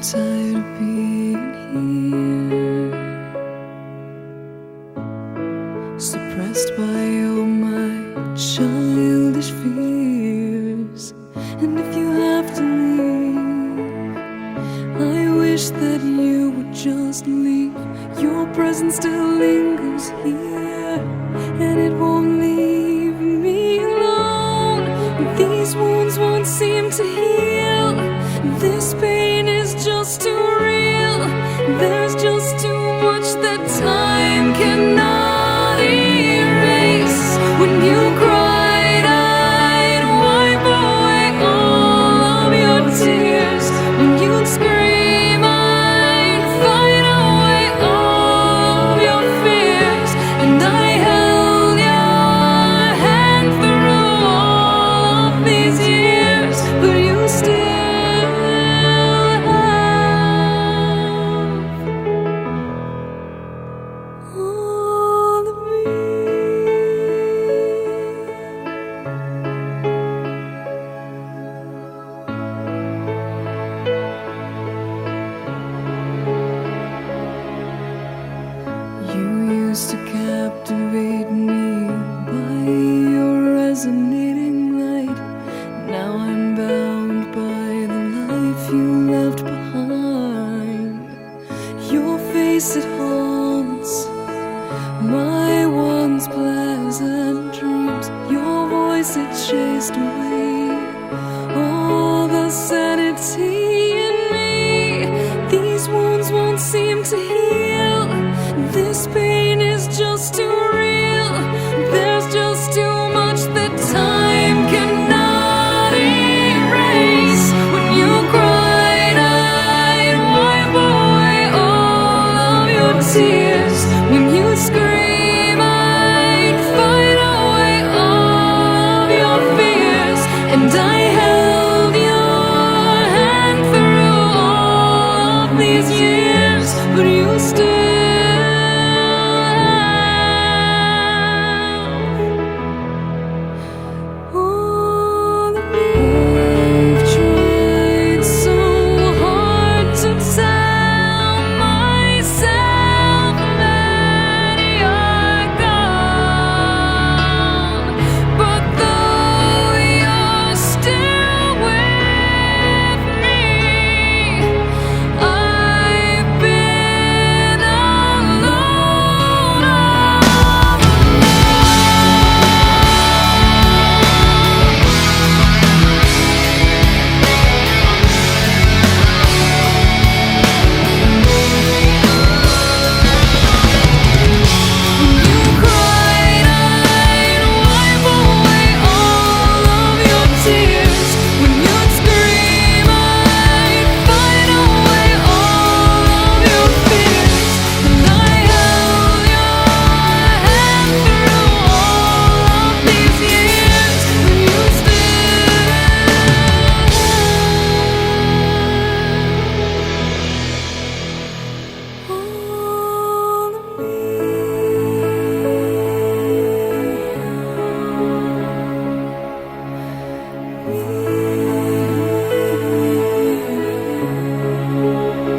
tired of being here, suppressed by all my childish fears. And if you have to leave, I wish that you would just leave. Your presence still lingers here, and it won't leave me alone. These wounds won't seem to heal. This pain is just too real. There's just too much that time cannot erase. When you cried, I'd wipe away all of your tears. When you'd scream, I'd fight away all of your fears. And I held your hand through all of these years, but you still all of me. You used to captivate me by your resonating light. Now I'm bound by the life you left behind. Your face, it haunts my once pleasant dreams. Your voice, it chased away all the sanity in me. These wounds won't seem to heal. This pain is just too real. There's just too much that time cannot erase. When you cried, I'd wipe away all of your tears. When you scream, I'd fight away all of your fears. And I held your hand through all of these years, but you still